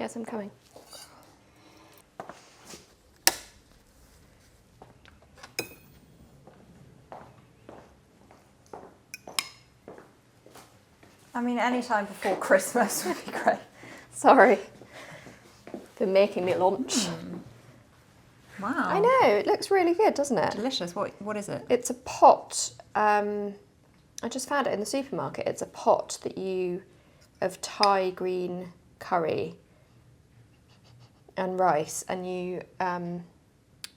Yes, I'm coming. I mean, any time before Christmas would be great. Sorry for making me lunch. Wow. I know, it looks really good, doesn't it? Delicious. What is it? It's a pot. I just found it in the supermarket. It's a pot of Thai green curry and rice, and you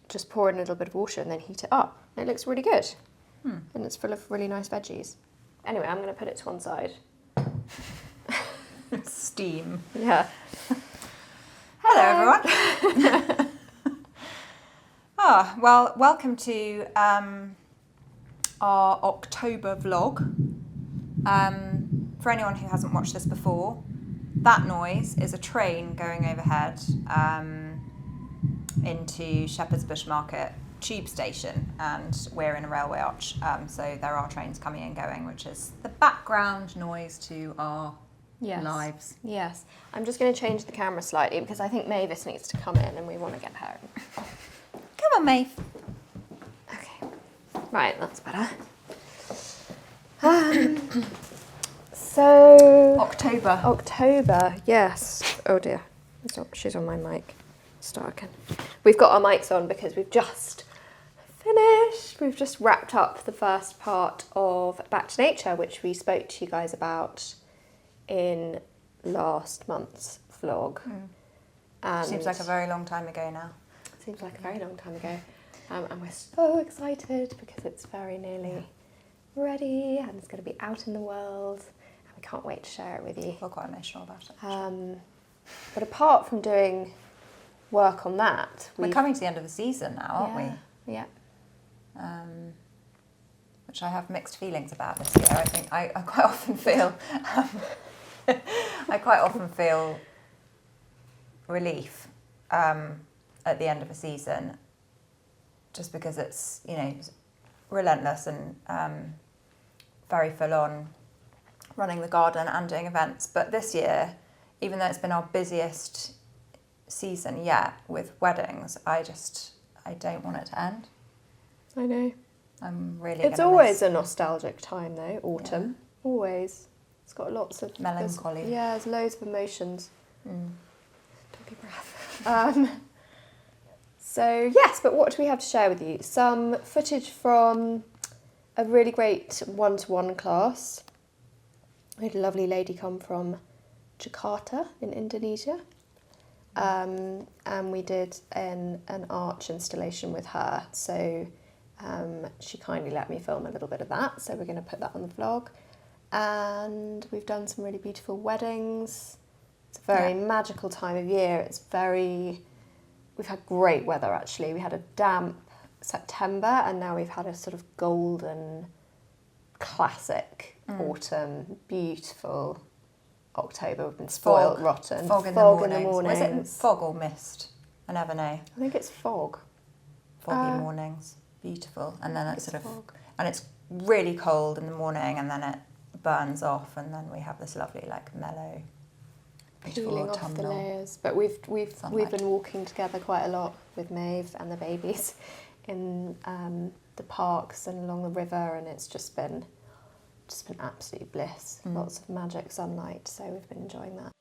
just pour in a little bit of water and then heat it up. It looks really good. And it's full of really nice veggies. Anyway, I'm going to put it to one side. Steam. Yeah. Hello, everyone. Well, welcome to our October vlog. For anyone who hasn't watched this before, that noise is a train going overhead into Shepherd's Bush Market tube station, and we're in a railway arch, so there are trains coming and going, which is the background noise to our lives. Yes. I'm just going to change the camera slightly because I think Mavis needs to come in and we want to get her in. Come on, Maeve. Okay. Right, that's better. So... October, yes. Oh dear. She's on my mic. Start again. We've got our mics on because we've just finished. We've just wrapped up the first part of Back to Nature, which we spoke to you guys about in last month's vlog. Seems like a very long time ago now. Seems like a very long time ago. And we're so excited because it's very nearly ready and it's going to be out in the world. And we can't wait to share it with you. We're quite emotional about it. But apart from doing work on that, we're coming to the end of the season now, aren't we? Yeah. Which I have mixed feelings about this year. I think I quite often feel relief at the end of a season, just because it's relentless and very full on running the garden and doing events. But this year, even though it's been our busiest season yet with weddings, I don't want it to end. I know. I'm really. It's always a nostalgic time though, autumn. Yeah. Always. It's got lots of melancholy. There's loads of emotions. Doggy breath. So yes, but what do we have to share with you? Some footage from a really great one-to-one class. We had a lovely lady come from Jakarta in Indonesia. And we did an arch installation with her. So she kindly let me film a little bit of that. So we're going to put that on the vlog. And we've done some really beautiful weddings. It's a very magical time of year. We've had great weather actually. We had a damp September and now we've had a sort of golden, classic autumn, beautiful October. We've been spoiled rotten. Fog in the mornings. Is it fog or mist? I never know. I think it's fog. Foggy mornings. Beautiful. And then it's and it's really cold in the morning and then it burns off and then we have this lovely mellow, beautiful peeling autumnal off the layers. But we've been walking together quite a lot with Maeve and the babies in the parks and along the river, and it's just been absolute bliss. Lots of magic sunlight, so we've been enjoying that.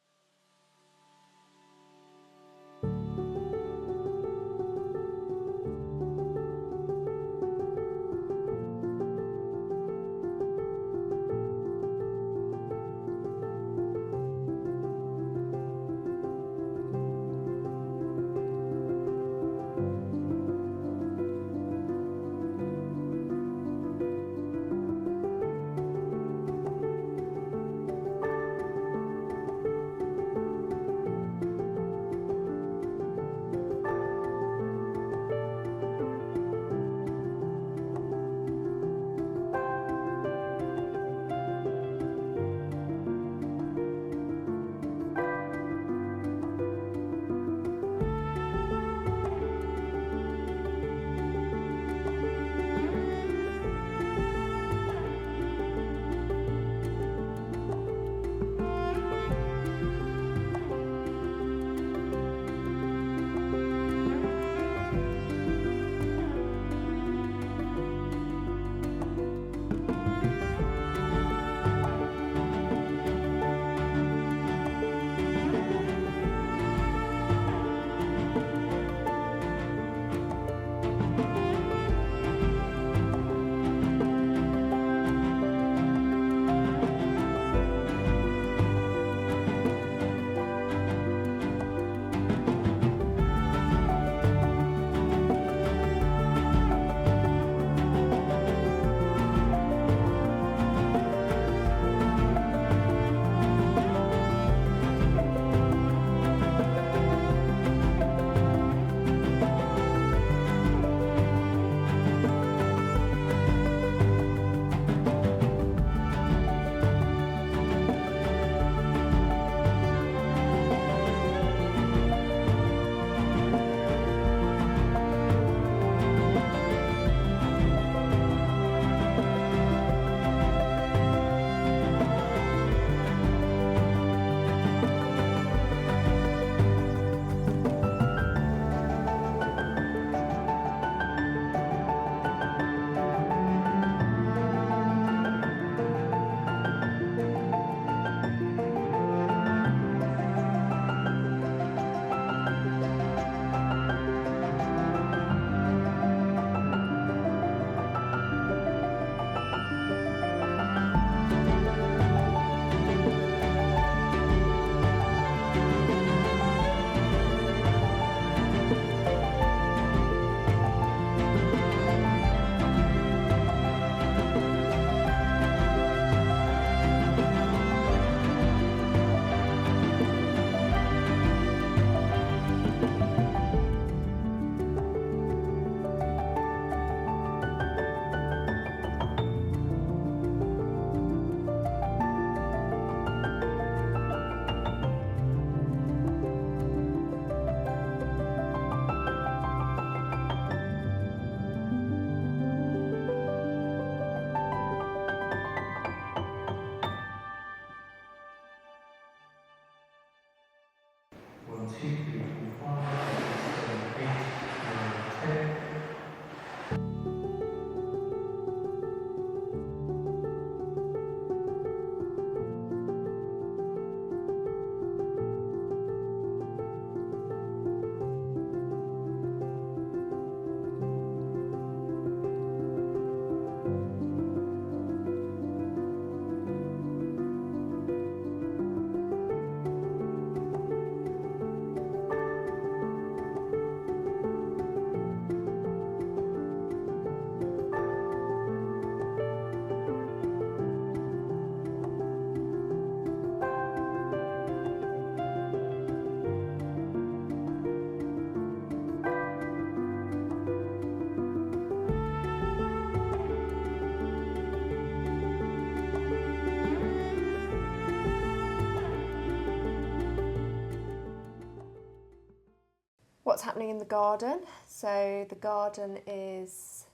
what's happening in the garden. So the garden it's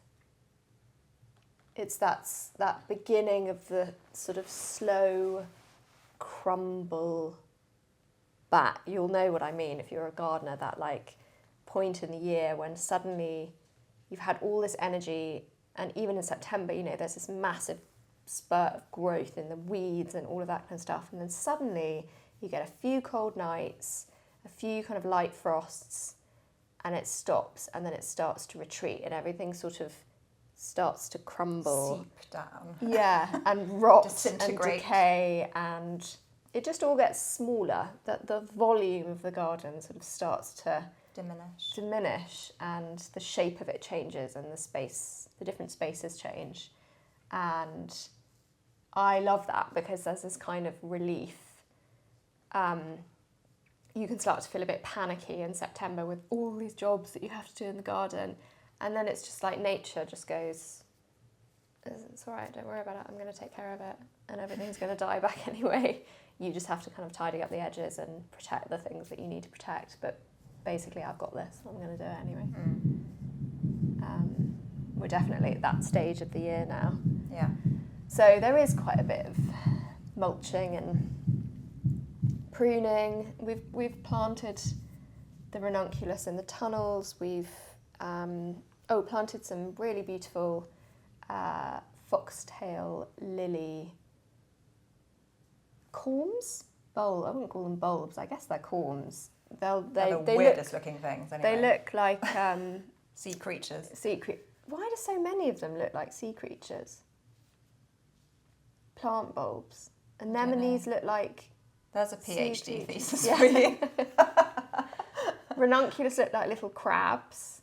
that beginning of the sort of slow crumble back. You'll know what I mean if you're a gardener, that like point in the year when suddenly you've had all this energy, and even in September, you know, there's this massive spurt of growth in the weeds and all of that kind of stuff, and then suddenly you get a few cold nights, a few kind of light frosts, and it stops, and then it starts to retreat, and everything sort of starts to crumble. Seep down. Yeah, and rot and Disintegrate. decay, and it just all gets smaller. That the volume of the garden sort of starts to diminish, and the shape of it changes, and the different spaces change. And I love that because there's this kind of relief. You can start to feel a bit panicky in September with all these jobs that you have to do in the garden, and then it's just like nature just goes, it's all right, don't worry about it, I'm going to take care of it, and everything's going to die back anyway. You just have to kind of tidy up the edges and protect the things that you need to protect, but basically I've got this, I'm going to do it anyway. We're definitely at that stage of the year now. Yeah. So there is quite a bit of mulching and pruning. We've planted the ranunculus in the tunnels. We've planted some really beautiful foxtail lily corms. I wouldn't call them bulbs. I guess they're corms. They're the weirdest looking things. Anyway. They look like sea creatures. Why do so many of them look like sea creatures? Plant bulbs. Anemones look like... There's a PhD thesis for you. Ranunculus look like little crabs.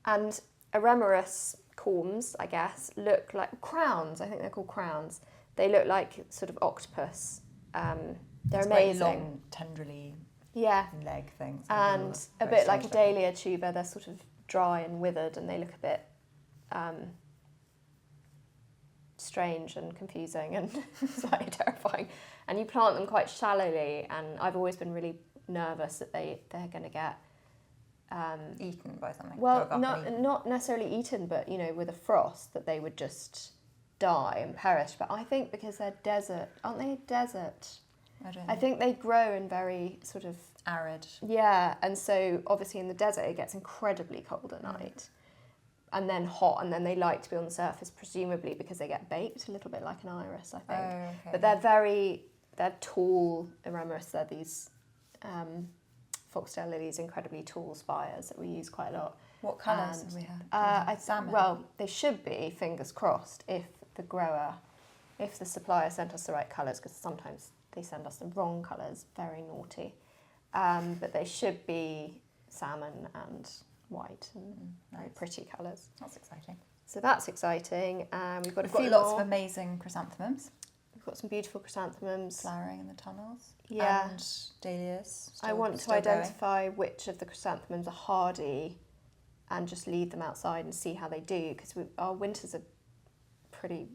And Aremarus corms, I guess, look like crowns. I think they're called crowns. They look like sort of octopus. They're it's amazing. Quite long, tenderly leg things. And a bit like a dahlia tuber. They're sort of dry and withered, and they look a bit strange and confusing and slightly terrifying. And you plant them quite shallowly, and I've always been really nervous that they're going to get eaten by something. Well, not necessarily eaten, but you know, with a frost, that they would just die and perish. But I think because they're desert, aren't they desert? I don't know. I think they grow in very sort of arid. Yeah, and so obviously in the desert it gets incredibly cold at night. And then hot, and then they like to be on the surface, presumably because they get baked a little bit like an iris, I think. Oh, okay. But they're tall Aremarus. They're these foxtail lilies, incredibly tall spires that we use quite a lot. What colours do we have? Salmon? Well, they should be, fingers crossed, if the supplier sent us the right colours, because sometimes they send us the wrong colours, very naughty. But they should be salmon and white and very pretty colours. That's exciting. So that's exciting. We've got lots of amazing chrysanthemums. We've got some beautiful chrysanthemums flowering in the tunnels. Yeah. And dahlias. I want to identify which of the chrysanthemums are hardy and just leave them outside and see how they do, because our winters are pretty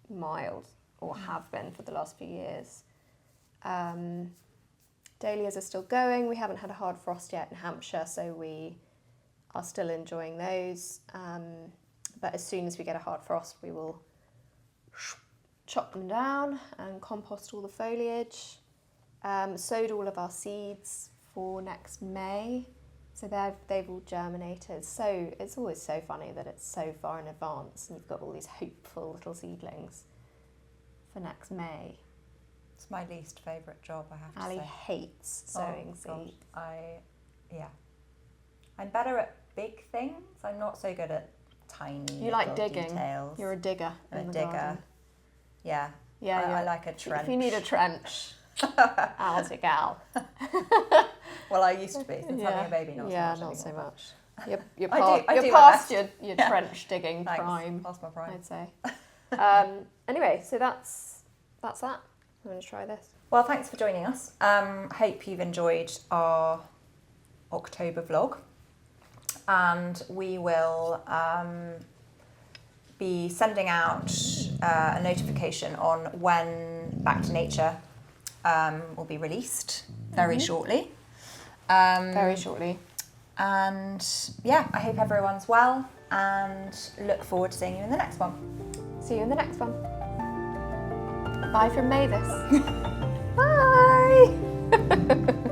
mild, or have been for the last few years. Dahlias are still going. We haven't had a hard frost yet in Hampshire, so we are still enjoying those. But as soon as we get a hard frost, we will chop them down and compost all the foliage. Sowed all of our seeds for next May, so they've all germinated. So it's always so funny that it's so far in advance, and you've got all these hopeful little seedlings for next May. It's my least favourite job, I have to Ali say. hates sowing seeds. I'm better at big things. I'm not so good at tiny You like digging. details. You're a digger. I'm a digger. Garden. Yeah. I like a trench. If you need a trench, Al's your gal. Well, I used to be. Since having a baby, not so much. Yeah, not so anymore. much. You're do past your trench digging Thanks. prime. Past my prime. I'd say. Anyway, so that's that. I'm going to try this. Well, thanks for joining us. Hope you've enjoyed our October vlog, and we will be sending out a notification on when Back to Nature will be released very shortly. Very shortly. And yeah, I hope everyone's well and look forward to seeing you in the next one. See you in the next one. Bye from Mavis. Bye!